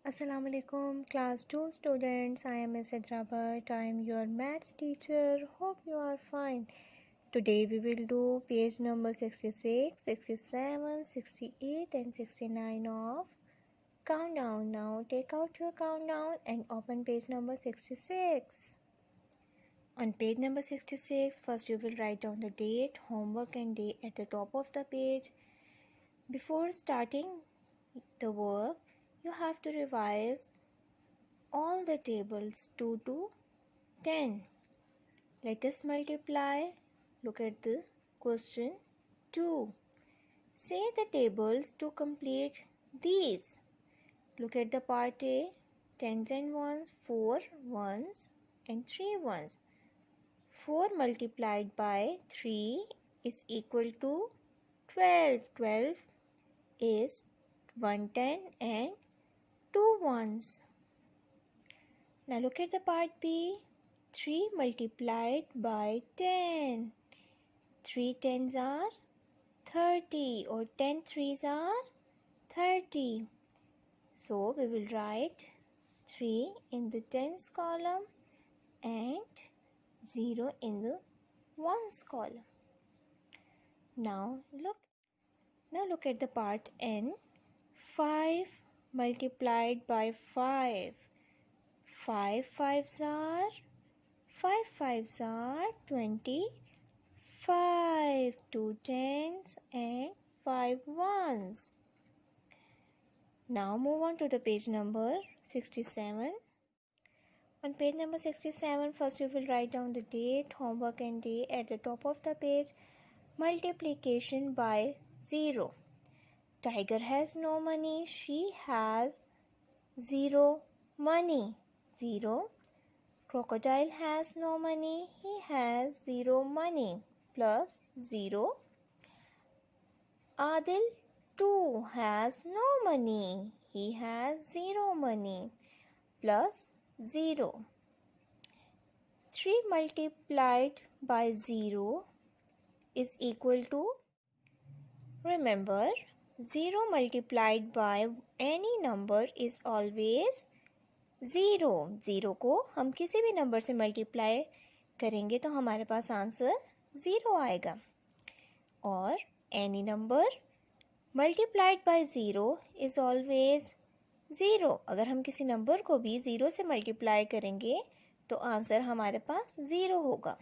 Assalamu alaikum, class 2 students. I am Ms. Sidra Bhatt. I am your maths teacher. Hope you are fine. Today we will do page number 66, 67, 68 and 69 of countdown. Now take out your countdown and open page number 66. On page number 66, first you will write down the date, homework and day at the top of the page. Before starting the work, you have to revise all the tables 2 to 10. Let us multiply. Look at the question 2. Say the tables to complete these. Look at the part A. Tens and ones, 4 ones and 3 ones. 4 multiplied by 3 is equal to 12. 12 is 110 and 2 ones. Now look at the part B. 3 multiplied by 10. 3 tens are 30 or 10 threes are 30. So we will write 3 in the tens column and 0 in the ones column. Now look at the part N. 5 multiplied by 5. 5 fives are 25. 2 tens and 5 ones. Now move on to the page number 67. On page number 67, first you will write down the date, homework and day at the top of the page. Multiplication by 0. Tiger has no money. She has 0 money. 0. Crocodile has no money. He has 0 money. Plus 0. Adil too has no money. He has 0 money. Plus 0. 3 multiplied by 0 is equal to, remember, 0 multiplied by any number is always 0. 0 को हम किसी भी number से multiply करेंगे तो हमारे पास answer 0 आएगा. और any number multiplied by 0 is always 0. अगर हम किसी नंबर को भी 0 से मल्टीप्लाई करेंगे तो आंसर हमारे पास 0 होगा.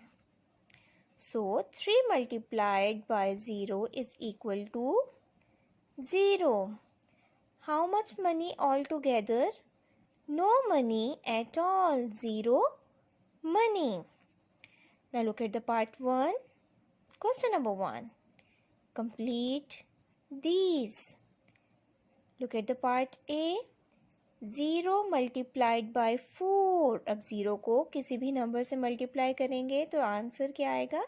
So 3 multiplied by 0 is equal to 0. How much money altogether? No money at all. 0 money. Now look at the part 1. Question number 1. Complete these. Look at the part A. 0 multiplied by 4. अब 0 को किसी भी number से multiply करेंगे तो answer क्या आएगा?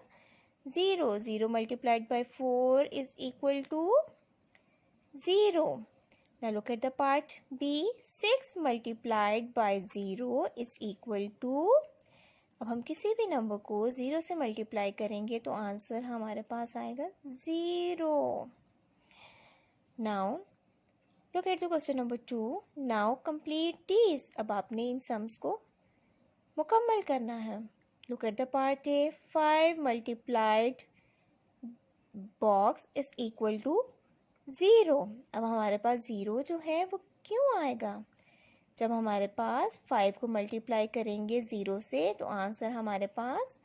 0. 0 multiplied by 4 is equal to 0. Now look at the part B. 6 multiplied by 0 is equal to. अब हम किसी भी नंबर को 0 से मल्टीप्लाई करेंगे तो आंसर हमारे पास आएगा 0. Now look at the question number 2. Now complete these. अब आपने इन सम्स को मुकम्मल करना है. Look at the part A. 5 multiplied box is equal to 0. अब हमारे पास 0 जो है वो क्यों आएगा? जब हमारे पास 5 को मल्टीप्लाई करेंगे 0 से तो आंसर हमारे पास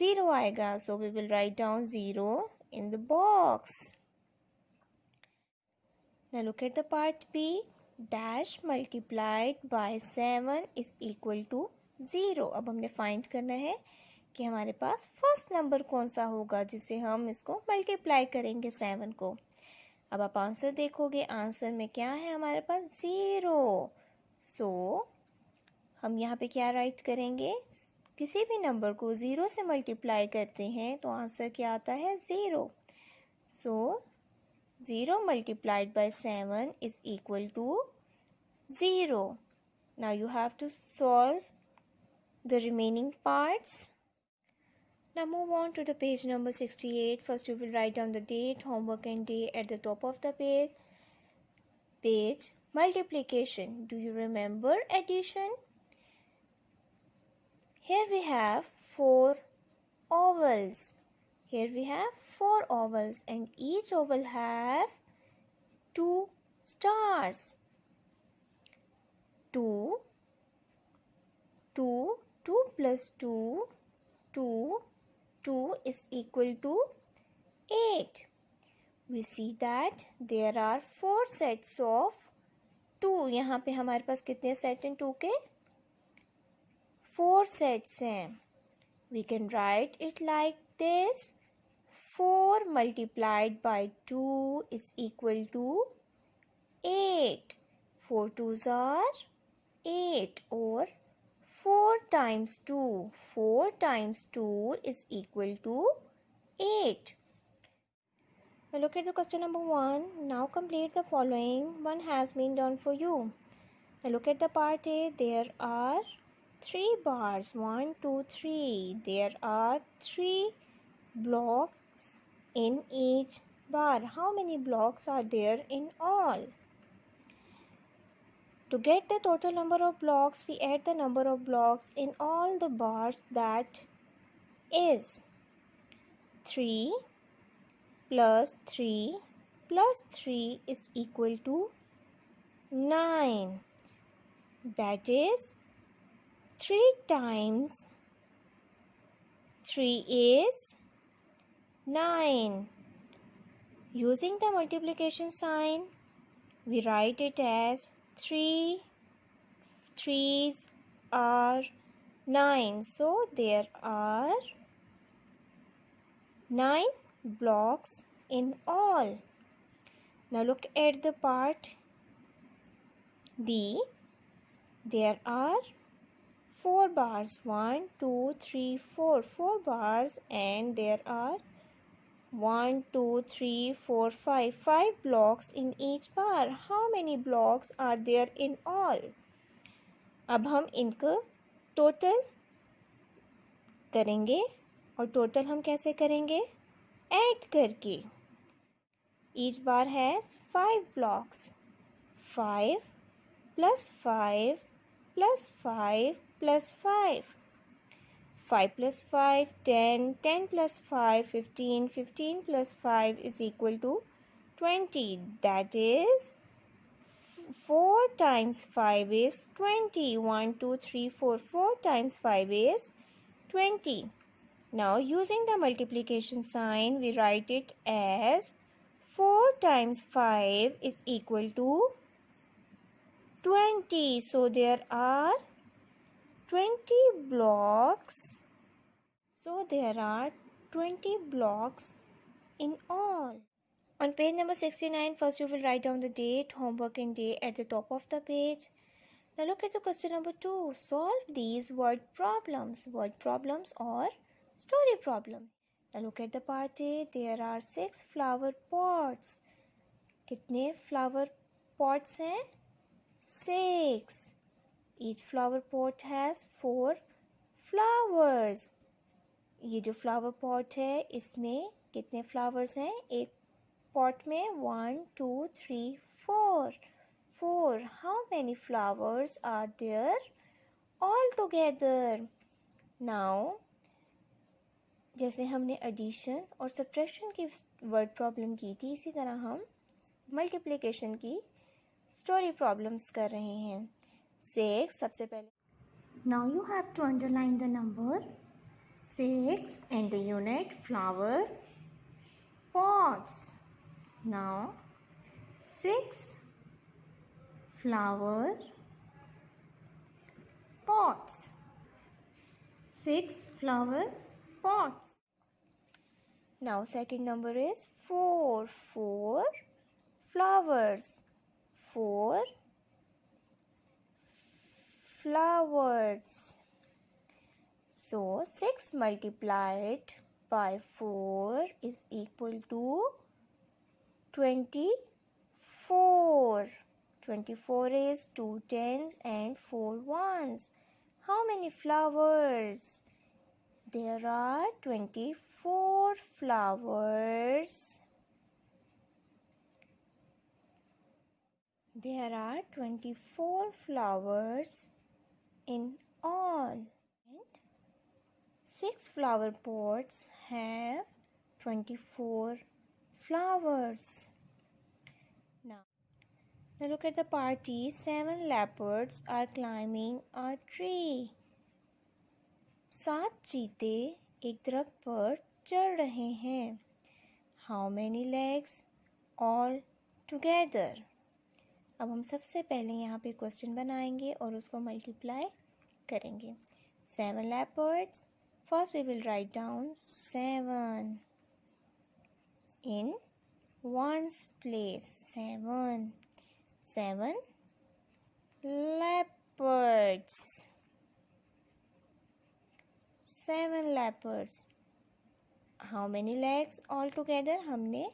0 आएगा. So we will write down 0 in the box. Now look at the part B. Dash multiplied by 7 is equal to 0. अब हमने फाइंड करना है कि हमारे पास फर्स्ट नंबर कौन सा होगा जिससे हम इसको मल्टीप्लाई करेंगे 7 को. अब आप आंसर देखोगे. आंसर में क्या है हमारे पास? 0. सो हम यहाँ पे क्या राइट करेंगे? किसी भी नंबर को 0 से मल्टीप्लाई करते हैं तो आंसर क्या आता है? 0. सो 0 multiplied by 7 is equal to 0. Now you have to solve the remaining parts. Now move on to the page number 68. First you will write down the date, homework and day at the top of the page. Multiplication. Do you remember addition? Here we have 4 ovals. Here we have 4 ovals and each oval have 2 stars. 2, 2, 2 plus 2, 2, 2 is equal to 8. We see that there are 4 sets of 2. यहाँ पे हमारे पास कितने set हैं 2 के? 4 sets हैं. We can write it like this. 4 multiplied by 2 is equal to 8. 4 2s are 8 or 4 times 2. 4 times 2 is equal to 8. Now look at the question number 1. Now complete the following. One has been done for you. Now look at the part A. There are 3 bars. 1, 2, 3. There are 3 blocks in each bar. How many blocks are there in all? To get the total number of blocks, we add the number of blocks in all the bars, that is 3 plus 3 plus 3 is equal to 9. That is 3 times 3 is 9. Using the multiplication sign, we write it as 3 3s are 9. So there are 9 blocks in all. Now look at the part B. There are 4 bars. 1, 2, 3, 4. 4 bars, and there are 1, 2, 3, 4, 5. 5 blocks in each bar. How many blocks are there in all? अब हम इनको total करेंगे और total हम कैसे करेंगे? Add करके. Each bar has 5 blocks. 5 plus 5 plus 5 plus 5. 5 plus 5, 10. 10 plus 5, 15. 15 plus 5 is equal to 20. That is 4 times 5 is 20. 1, 2, 3, 4. 4 times 5 is 20. Now using the multiplication sign, we write it as 4 times 5 is equal to 20. So there are 20 blocks. So there are 20 blocks in all. On page number 69, first you will write down the date, homework and day at the top of the page. Now look at the question number 2. Solve these word problems or story problem. Now look at the part A. There are 6 flower pots. कितने flower pots हैं? 6. Each flower pot has 4 flowers. ये जो flower pot है इसमें कितने flowers हैं? एक pot में 1, 2, 3, 4. 4. How many flowers are there all together? Now जैसे हमने एडिशन और सब्ट्रैक्शन की वर्ड प्रॉब्लम की थी, इसी तरह हम मल्टीप्लिकेशन की स्टोरी प्रॉब्लम्स कर रहे हैं. 6 सबसे पहले. Now you have to underline the number 6 and the unit flower pots. Now 6 flower pots. 6 flower pots. Now second number is 4. 4 flowers. 4 flowers. So 6 multiplied by 4 is equal to 24. 24 is 2 tens and 4 ones. How many flowers? There are 24 flowers. There are 24 flowers in all, and 6 flower pots have 24 flowers. Now look at the party. 7 leopards are climbing a tree. 7 चीते एक दरख्त पर चढ़ रहे हैं. How many legs all together? अब हम सबसे पहले यहाँ पे क्वेश्चन बनाएंगे और उसको मल्टीप्लाई करेंगे. 7 leopards. First we will write down 7 in ones place. 7 leopards. 7 leopards. How many legs all together? हमने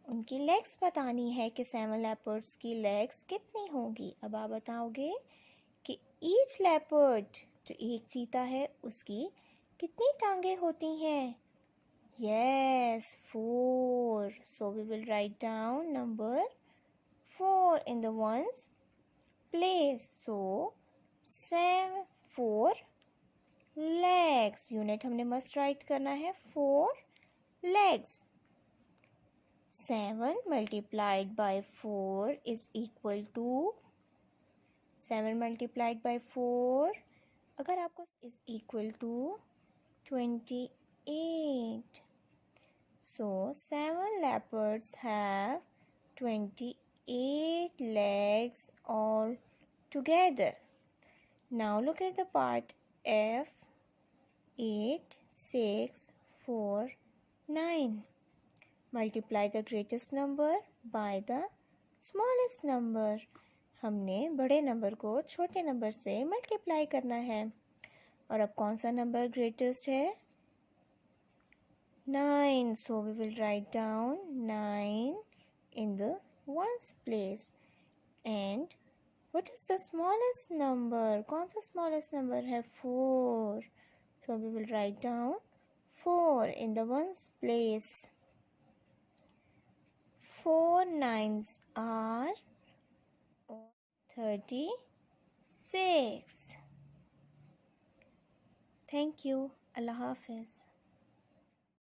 उनकी लेग्स बतानी है कि 7 leopards की लेग्स कितनी होंगी. अब आप बताओगे कि each leopard, जो एक चीता है, उसकी कितनी टांगें होती हैं? Yes, 4. So we will write down number 4 in the ones place. So 4 legs. Unit हमने मस्ट राइट करना है 4 legs. 7 multiplied by 4 is equal to 7 multiplied by 4 अगर आपको is equal to 28. So 7 leopards have 28 legs all together. Now look at the part F. 8, 6, 4, 9. Multiply the greatest number by the smallest number. हमने बड़े number को छोटे number से multiply करना है. और अब कौन सा नंबर ग्रेटेस्ट है? 9. So we will write down 9 in the ones place. And what is the smallest number? कौन सा smallest number है? 4. So we will write down 4 in the ones place. 4 9s are 36. Thank you. Allah Hafiz.